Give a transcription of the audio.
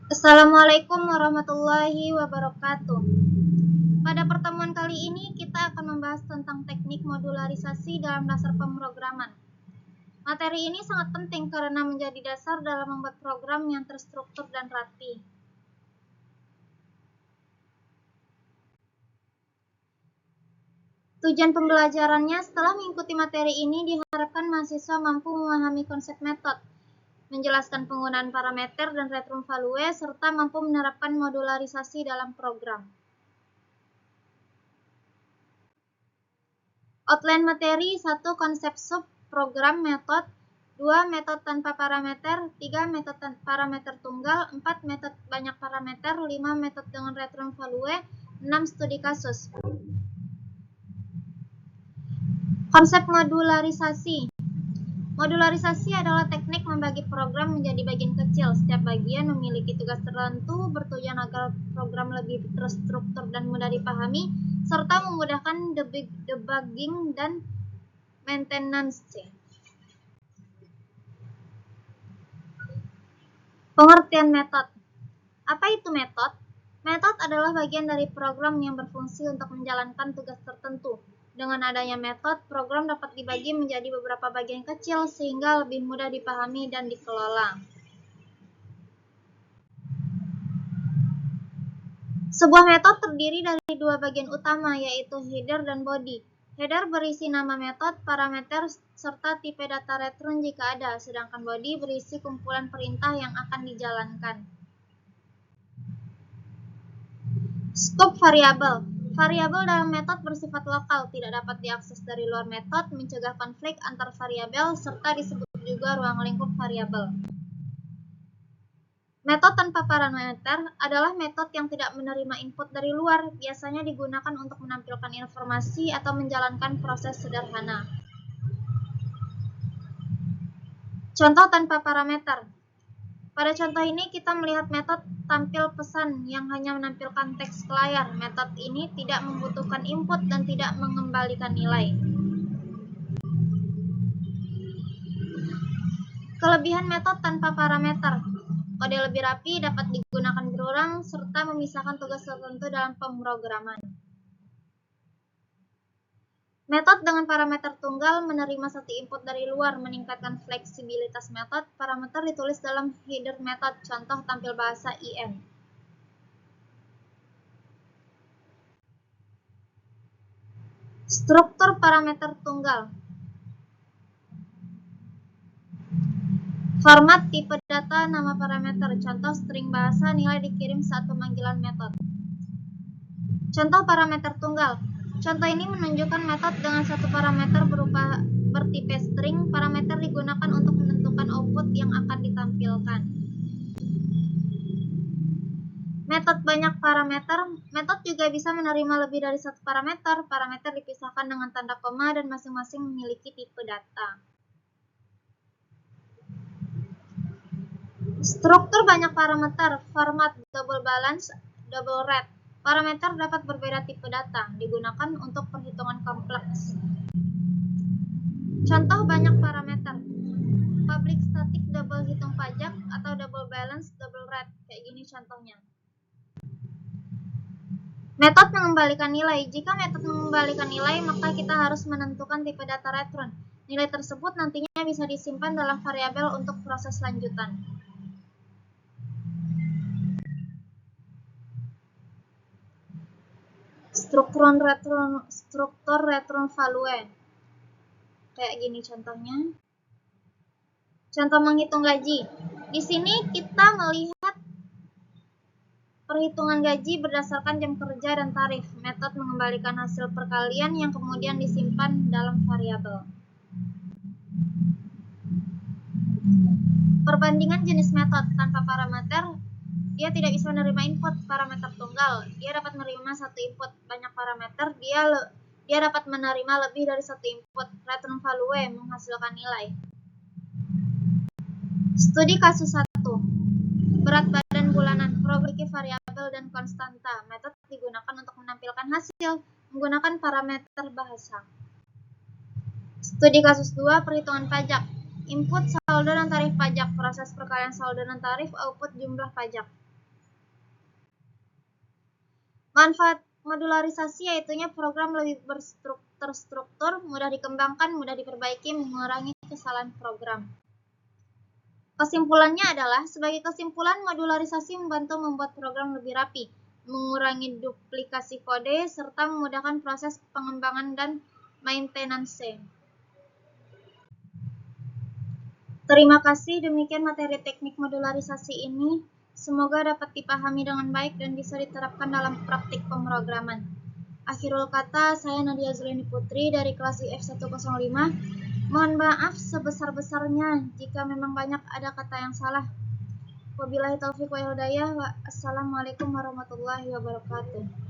Assalamualaikum warahmatullahi wabarakatuh. Pada pertemuan kali ini kita akan membahas tentang teknik modularisasi dalam dasar pemrograman. Materi ini sangat penting karena menjadi dasar dalam membuat program yang terstruktur dan rapi. Tujuan pembelajarannya setelah mengikuti materi ini diharapkan mahasiswa mampu memahami konsep metode, menjelaskan penggunaan parameter dan return value, serta mampu menerapkan modularisasi dalam program. Outline materi: 1. Konsep sub program metode, 2. Metode tanpa parameter, 3. Metode parameter tunggal, 4. Metode banyak parameter, 5. Metode dengan return value, 6. Studi kasus. Konsep modularisasi. Modularisasi adalah teknik membagi program menjadi bagian kecil. Setiap bagian memiliki tugas tertentu bertujuan agar program lebih terstruktur dan mudah dipahami, serta memudahkan debugging dan maintenance. Pengertian metode. Apa itu metode? Metode adalah bagian dari program yang berfungsi untuk menjalankan tugas tertentu. Dengan adanya metode, program dapat dibagi menjadi beberapa bagian kecil sehingga lebih mudah dipahami dan dikelola. Sebuah metode terdiri dari dua bagian utama, yaitu header dan body. Header berisi nama metode, parameter, serta tipe data return jika ada, sedangkan body berisi kumpulan perintah yang akan dijalankan. Skop variabel. Variabel dalam metode bersifat lokal, tidak dapat diakses dari luar metode, mencegah konflik antar variabel, serta disebut juga ruang lingkup variabel. Metode tanpa parameter adalah metode yang tidak menerima input dari luar, biasanya digunakan untuk menampilkan informasi atau menjalankan proses sederhana. Contoh tanpa parameter. Pada contoh ini kita melihat metode tampil pesan yang hanya menampilkan teks ke layar. Metode ini tidak membutuhkan input dan tidak mengembalikan nilai. Kelebihan metode tanpa parameter. Kode lebih rapi, dapat digunakan berulang, serta memisahkan tugas tertentu dalam pemrograman. Metode dengan parameter tunggal menerima satu input dari luar, meningkatkan fleksibilitas metode. Parameter ditulis dalam header metode, contoh tampil bahasa IN. Struktur parameter tunggal. Format tipe data nama parameter, contoh string bahasa, nilai dikirim saat pemanggilan metode. Contoh parameter tunggal. Contoh ini menunjukkan metode dengan satu parameter berupa bertipe string. Parameter digunakan untuk menentukan output yang akan ditampilkan. Metode banyak parameter. Metode juga bisa menerima lebih dari satu parameter. Parameter dipisahkan dengan tanda koma dan masing-masing memiliki tipe data. Struktur banyak parameter. Format double balance, double red. Parameter dapat berbeda tipe data, digunakan untuk perhitungan kompleks. Contoh banyak parameter. Public static double hitung pajak atau double balance double red. Kayak gini contohnya. Metode mengembalikan nilai. Jika metode mengembalikan nilai, maka kita harus menentukan tipe data return. Nilai tersebut nantinya bisa disimpan dalam variabel untuk proses lanjutan. Struktur return value. Kayak gini contohnya. Contoh menghitung gaji. Di sini kita melihat perhitungan gaji berdasarkan jam kerja dan tarif. Metode mengembalikan hasil perkalian yang kemudian disimpan dalam variabel. Perbandingan jenis metode tanpa parameter. Dia tidak bisa menerima input parameter tunggal. Dia dapat menerima satu input banyak parameter. Dia dapat menerima lebih dari satu input. Return value menghasilkan nilai. Studi kasus 1. Berat badan bulanan, probability variabel dan konstanta. Metode digunakan untuk menampilkan hasil menggunakan parameter bahasa. Studi kasus 2. Perhitungan pajak. Input saldo dan tarif pajak. Proses perkalian saldo dan tarif, output jumlah pajak. Manfaat modularisasi yaitunya program lebih terstruktur, mudah dikembangkan, mudah diperbaiki, mengurangi kesalahan program. Kesimpulannya adalah, sebagai kesimpulan, modularisasi membantu membuat program lebih rapi, mengurangi duplikasi kode, serta memudahkan proses pengembangan dan maintenance. Terima kasih, demikian materi teknik modularisasi ini. Semoga dapat dipahami dengan baik dan bisa diterapkan dalam praktik pemrograman. Akhirul kata, saya Nadia Zuleni Putri dari kelas IF105. Mohon maaf sebesar-besarnya jika memang banyak ada kata yang salah. Wabillahi taufiq wal hidayah. Wassalamualaikum warahmatullahi wabarakatuh.